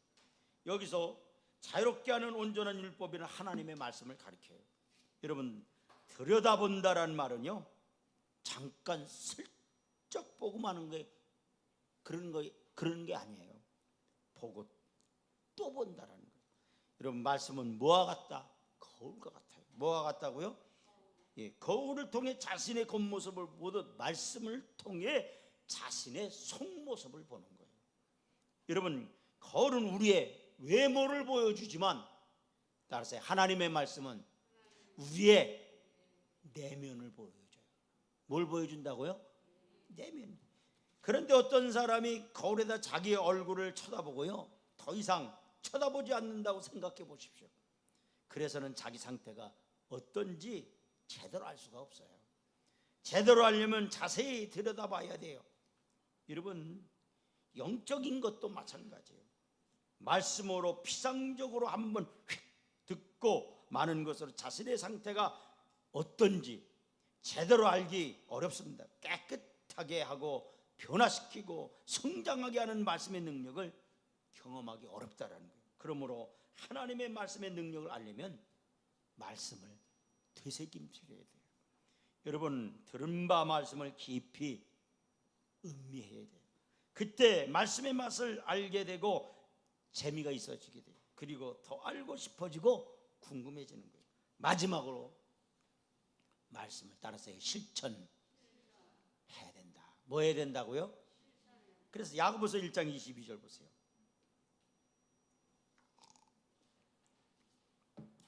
여기서 자유롭게 하는 온전한 율법이라는 하나님의 말씀을 가리켜요. 여러분, 들여다본다라는 말은요, 잠깐 슬쩍 보고 마는 게 그런 게 아니에요. 보고 또 본다라는 거예요. 여러분, 말씀은 뭐와 같다? 거울과 같아요. 뭐와 같다고요? 예, 거울을 통해 자신의 겉모습을 보듯 말씀을 통해 자신의 속모습을 보는 거예요. 여러분, 거울은 우리의 외모를 보여주지만 따라서 하나님의 말씀은 우리의 내면을 보여줘요. 뭘 보여준다고요? 내면. 그런데 어떤 사람이 거울에다 자기의 얼굴을 쳐다보고요, 더 이상 쳐다보지 않는다고 생각해 보십시오. 그래서는 자기 상태가 어떤지 제대로 알 수가 없어요. 제대로 알려면 자세히 들여다봐야 돼요. 여러분, 영적인 것도 마찬가지예요. 말씀으로 피상적으로 한번 휙 듣고 마는 것으로 자신의 상태가 어떤지 제대로 알기 어렵습니다. 깨끗하게 하고 변화시키고 성장하게 하는 말씀의 능력을 경험하기 어렵다라는 거예요. 그러므로 하나님의 말씀의 능력을 알려면 말씀을 되새김질해야 돼요. 여러분, 들은 바 말씀을 깊이 음미해야 돼요. 그때 말씀의 맛을 알게 되고 재미가 있어지게 돼요. 그리고 더 알고 싶어지고 궁금해지는 거예요. 마지막으로 말씀을 따라서 실천해야 된다. 뭐 해야 된다고요? 그래서 야고보서 1장 22절 보세요.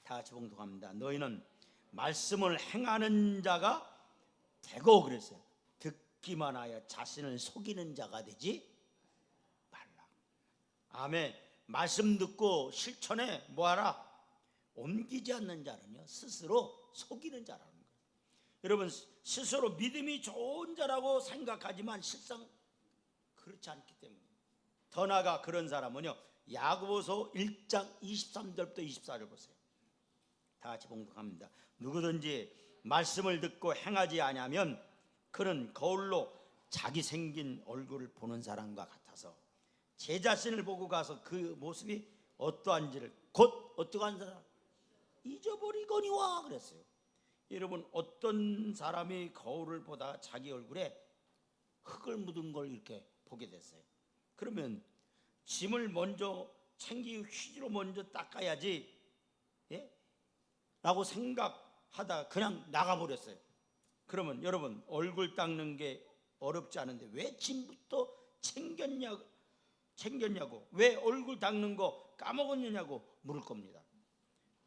다 같이 봉독합니다. 너희는 말씀을 행하는 자가 되고, 그랬어요. 듣기만 하여 자신을 속이는 자가 되지 말라. 아멘. 말씀 듣고 실천에 뭐하라? 옮기지 않는 자는요, 스스로 속이는 자라는 거예요. 여러분, 스스로 믿음이 좋은 자라고 생각하지만 실상 그렇지 않기 때문에. 더 나아가 그런 사람은요, 야고보서 1장 23절부터 24절 보세요. 다 같이 봉독합니다. 누구든지 말씀을 듣고 행하지 아니하면 그는 거울로 자기 생긴 얼굴을 보는 사람과 같아서 제 자신을 보고 가서 그 모습이 어떠한지를 곧 어떠한 사람 잊어버리거니와 그랬어요. 여러분, 어떤 사람이 거울을 보다가 자기 얼굴에 흙을 묻은 걸 이렇게 보게 됐어요. 그러면 짐을 먼저 챙기고 휴지로 먼저 닦아야지, 예? 라고 생각하다 그냥 나가버렸어요. 그러면 여러분, 얼굴 닦는 게 어렵지 않은데 왜 짐부터 챙겼냐고, 왜 얼굴 닦는 거 까먹었느냐고 물을 겁니다.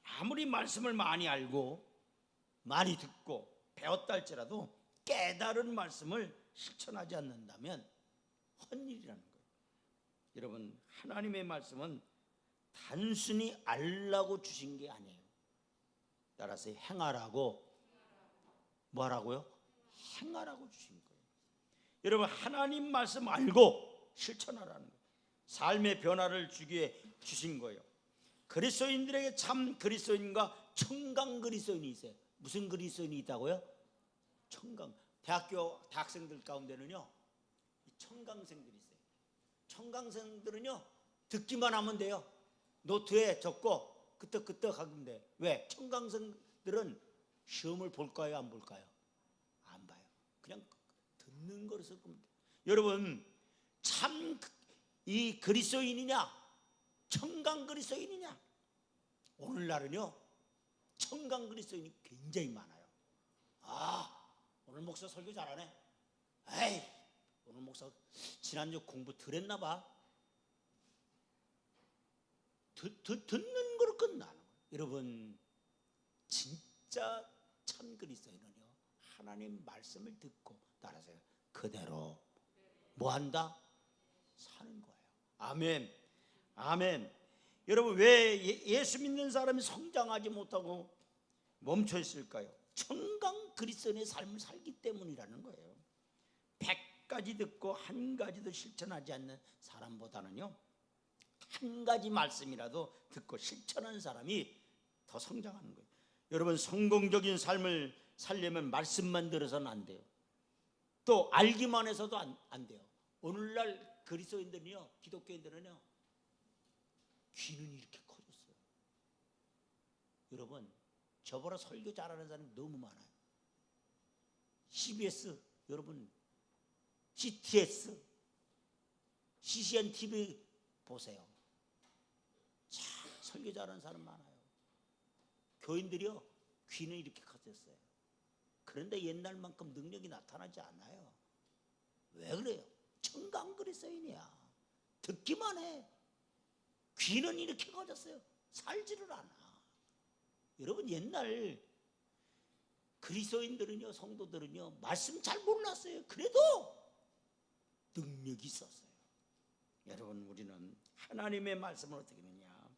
아무리 말씀을 많이 알고 많이 듣고 배웠다 할지라도 깨달은 말씀을 실천하지 않는다면 헛일이라는 거예요. 여러분, 하나님의 말씀은 단순히 알라고 주신 게 아니에요. 따라서 행하라고, 뭐하라고요? 행하라고 주신 거예요. 여러분, 하나님 말씀 알고 실천하라는 거예요. 삶의 변화를 주기에 주신 거예요. 그리스도인들에게 참 그리스도인과 청강 그리스도인이 있어요. 무슨 그리스도인이 있다고요? 청강. 대학생들 가운데는요 청강생들이 있어요. 청강생들은요 듣기만 하면 돼요. 노트에 적고 끄떡끄떡 하면 돼. 왜? 청강생들은 시험을 볼까요? 안 볼까요? 안 봐요. 그냥 듣는 거로서. 여러분 참 이 그리스도인이냐 청강 그리스도인이냐? 오늘날은요 청강 그리스도인이 굉장히 많아요. 오늘 목사 설교 잘하네. 에이, 오늘 목사 지난주 공부 덜 했나 봐. 듣는 거로 끝나는 거예요. 여러분 진짜 참 그리스도인은요 하나님 말씀을 듣고 따라서요 그대로 뭐한다? 사는 거예요. 아멘. 아멘. 여러분 왜 예수 믿는 사람이 성장하지 못하고 멈춰 있을까요? 청강 그리스도인의 삶을 살기 때문이라는 거예요. 100가지 듣고 한 가지도 실천하지 않는 사람보다는요 한 가지 말씀이라도 듣고 실천하는 사람이 더 성장하는 거예요. 여러분 성공적인 삶을 살려면 말씀만 들어서는 안 돼요. 또 알기만 해서도 안 돼요. 오늘날 그리스도인들은요 기독교인들은요 귀는 이렇게 커졌어요. 여러분 저보다 설교 잘하는 사람이 너무 많아요. CBS 여러분 GTS CCN TV 보세요. 참 설교 잘하는 사람 많아요. 교인들이요 귀는 이렇게 커졌어요. 그런데 옛날만큼 능력이 나타나지 않아요. 왜 그래요? 청강 그리스도인이야. 듣기만 해. 귀는 이렇게 커졌어요. 살지를 않아. 여러분 옛날 그리스도인들은요 성도들은요 말씀 잘 몰랐어요. 그래도 능력이 있었어요. 여러분 우리는 하나님의 말씀을 어떻게 하느냐?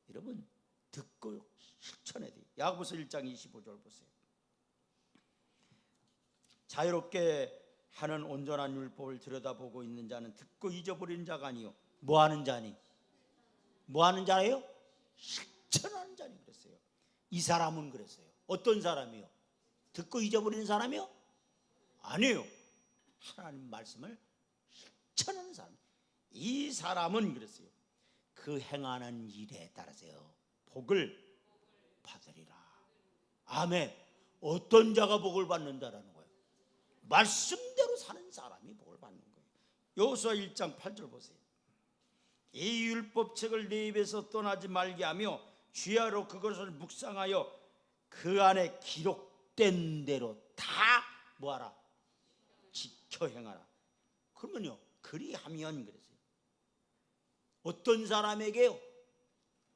여러분 듣고 실천해야 돼요. 야고보서 1장 25절 보세요. 자유롭게 하는 온전한 율법을 들여다보고 있는 자는 듣고 잊어버리는 자가 아니요 뭐하는 자니? 뭐하는 자예요? 실천하는 자니 그랬어요. 이 사람은 그랬어요. 어떤 사람이요? 듣고 잊어버리는 사람이요? 아니에요. 하나님 말씀을 실천하는 사람. 이 사람은 그랬어요. 그 행하는 일에 따라서요 복을 받으리라. 아멘. 어떤 자가 복을 받는다라는 거예요? 말씀대로 사는 사람이 복을 받는 거예요. 여호수아 1장 8절 보세요. 이 율법책을 내 입에서 떠나지 말게 하며 주야로 그것을 묵상하여 그 안에 기록된 대로 다 뭐하라? 지켜 행하라. 그러면요 그리하면 그랬어요. 어떤 사람에게요?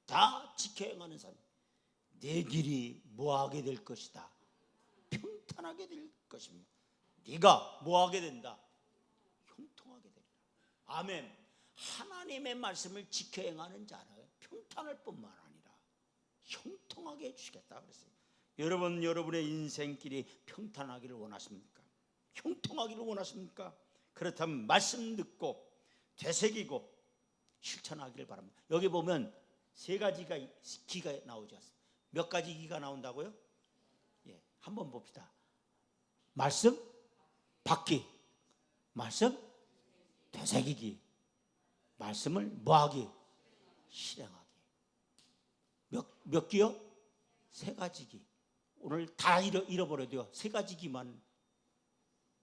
다 지켜 행하는 사람. 내 길이 뭐하게 될 것이다? 평탄하게 될 것입니다. 네가 뭐하게 된다? 형통하게 되리라. 아멘. 하나님의 말씀을 지켜 행하는 자는 평탄할 뿐만 아니라 형통하게 해주시겠다 그랬어요. 여러분 여러분의 인생길이 평탄하기를 원하십니까? 형통하기를 원하십니까? 그렇다면 말씀 듣고 되새기고 실천하기를 바랍니다. 여기 보면 세 가지가 기가 나오지 않습니까? 몇 가지 기가 나온다고요? 예, 한번 봅시다. 말씀 받기, 말씀 되새기기, 말씀을 뭐하기? 실행하기. 몇 기요? 세 가지 기. 오늘 다 잃어버려도요 세 가지 기만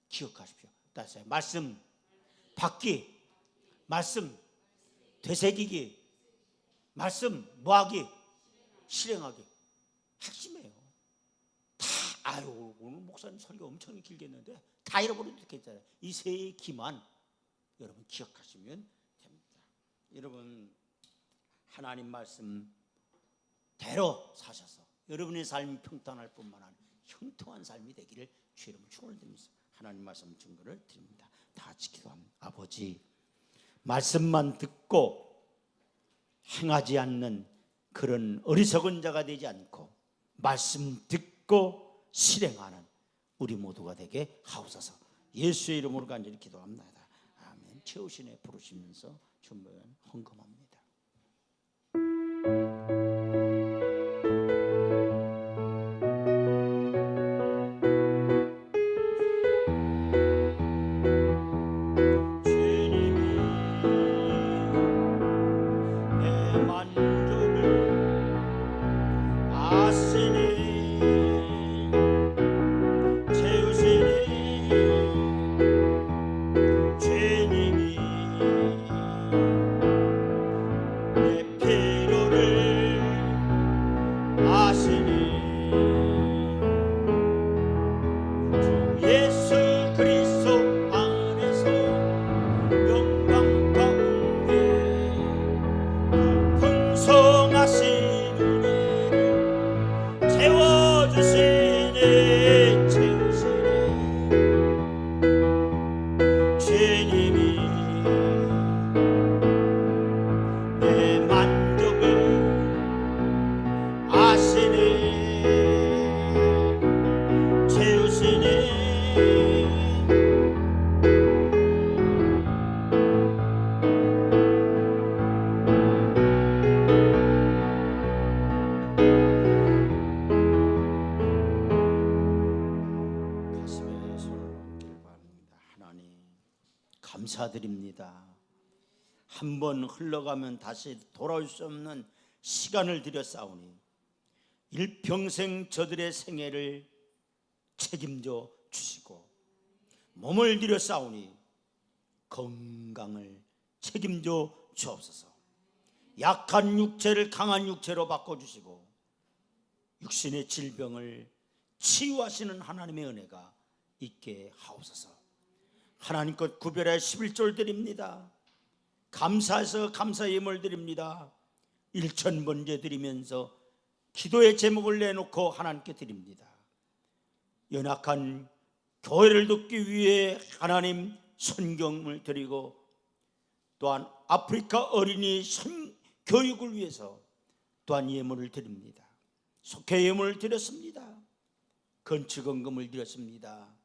기억하십시오. 다시 말씀 받기, 말씀 되새기기, 말씀 뭐하기? 실행하기. 핵심이에요. 다 오늘 목사님 설교 엄청 길겠는데 다 잃어버려도 괜찮아요. 이 세 기만 여러분 기억하시면 됩니다. 여러분 하나님 말씀 대로 사셔서 여러분의 삶이 평탄할 뿐만 아니라 형통한 삶이 되기를 주의 이름으로 축원드립니다. 하나님 말씀 증거를 드립니다. 다 같이 기도합니다. 아버지 말씀만 듣고 행하지 않는 그런 어리석은 자가 되지 않고 말씀 듣고 실행하는 우리 모두가 되게 하옵소서. 예수의 이름으로 간절히 기도합니다. 아멘. 채우시네 부르시면서 준비한 헌금합니다. 감사드립니다. 한번 흘러가면 다시 돌아올 수 없는 시간을 들였사오니 일평생 저들의 생애를 책임져 주시고 몸을 들였사오니 건강을 책임져 주옵소서. 약한 육체를 강한 육체로 바꿔주시고 육신의 질병을 치유하시는 하나님의 은혜가 있게 하옵소서. 하나님 것 구별해 11조를 드립니다. 감사해서 감사의 예물 드립니다. 1,000번째 드리면서 기도의 제목을 내놓고 하나님께 드립니다. 연약한 교회를 돕기 위해 하나님 선경을 드리고 또한 아프리카 어린이 교육을 위해서 또한 예물을 드립니다. 속회 예물을 드렸습니다. 건축원금을 드렸습니다.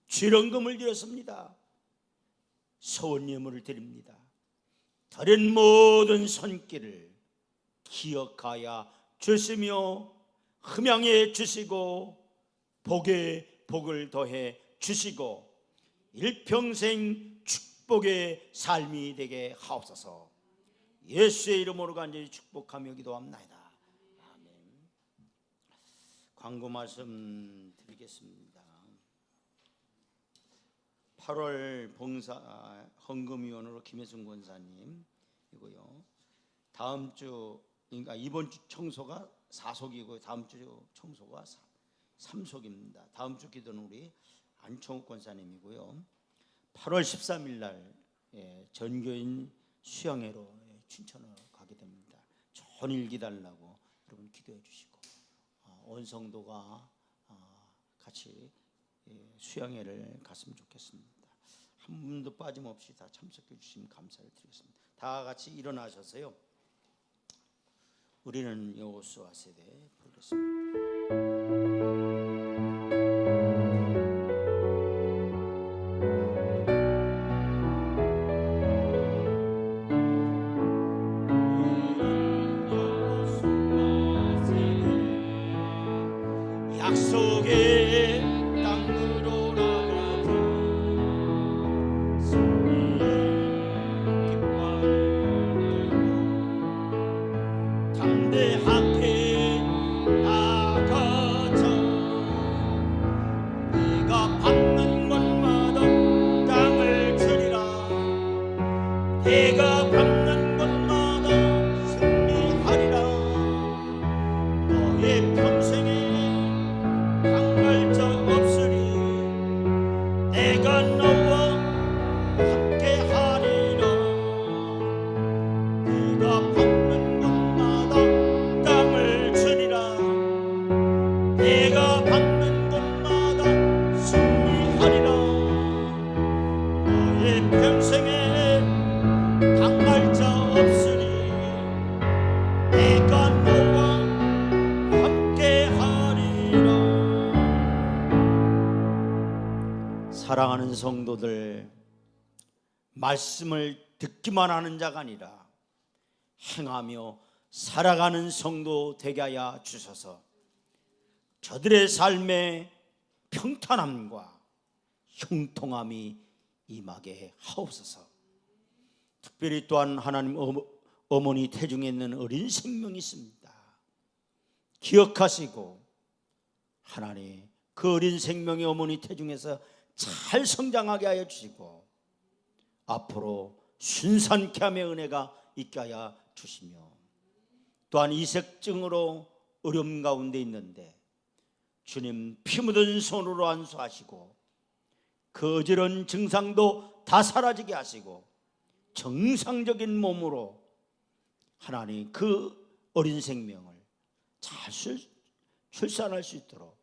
출연금을 드렸습니다. 서원 예물을 드립니다. 다른 모든 손길을 기억하여 주시며 흠양해 주시고 복에 복을 더해 주시고 일평생 축복의 삶이 되게 하옵소서. 예수의 이름으로 간절히 축복하며 기도합나이다. 아멘. 광고 말씀 드리겠습니다. 8월 봉사 헌금위원으로 김혜순 권사님이고요. 다음 주, 그러니까 이번 주 청소가 4속이고 다음 주 청소가 3속입니다. 다음 주 기도는 우리 안청욱 권사님이고요. 8월 13일 날 전교인 수양회로 춘천으로 가게 됩니다. 좋은 일 기달라고 여러분 기도해 주시고 온 성도가 같이 수양회를 갔으면 좋겠습니다. 한 분도 빠짐없이 다 참석해 주시면 감사를 드리겠습니다. 다 같이 일어나셔서요. 우리는 여호수아 세대 부르겠습니다. 약속의 땅으로 나가자. 승리의 깃발 들고 담대하게 나가자. 네가 밟는 곳마다 땅을 주리라. 네가 밟는 곳마다 승리하리라. 너의 평생에 내가 너와 함께하리라. 네가 밟는 곳마다 땅을 주리라. 네가 밟는 곳마다 승리하리라. 너의 평생에 당할 자 없으리. 내가 너와 함께하리라. 사랑하는 성도들, 말씀을 듣기만 하는 자가 아니라 행하며 살아가는 성도 되게 하여 주셔서 저들의 삶에 평탄함과 형통함이 임하게 하옵소서. 특별히 또한 하나님 어머니 태중에 있는 어린 생명이 있습니다. 기억하시고 하나님 그 어린 생명의 어머니 태중에서 잘 성장하게 하여 주시고 앞으로 순산케 하며 은혜가 있게 하여 주시며, 또한 이색증으로 어려움 가운데 있는데 주님 피 묻은 손으로 안수하시고 그 어지러운 증상도 다 사라지게 하시고 정상적인 몸으로 하나님 그 어린 생명을 잘 출산할 수 있도록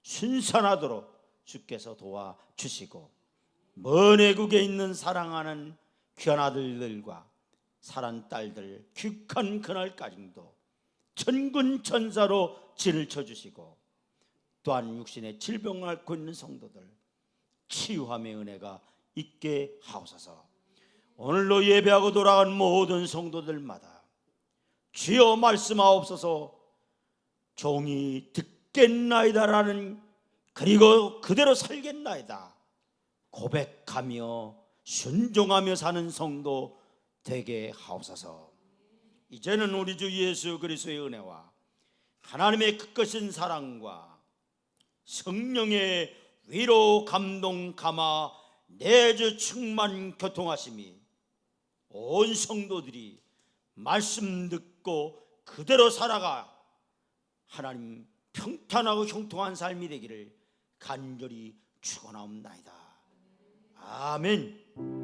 순산하도록 주께서 도와주시고, 먼 외국에 있는 사랑하는 귀한 아들들과 사랑 딸들 귀한 그날까지도 천군 천사로 진을 쳐주시고, 또한 육신의 질병을 앓고 있는 성도들 치유함의 은혜가 있게 하옵소서. 오늘로 예배하고 돌아간 모든 성도들마다 주여 말씀하옵소서. 종이 듣겠나이다라는, 그리고 그대로 살겠나이다 고백하며 순종하며 사는 성도 되게 하옵소서. 이제는 우리 주 예수 그리스도의 은혜와 하나님의 크신 사랑과 성령의 위로 감동 감화 내주 충만 교통하심이 온 성도들이 말씀 듣고 그대로 살아가 하나님 평탄하고 형통한 삶이 되기를 간절히 축원하옵나이다. 아멘.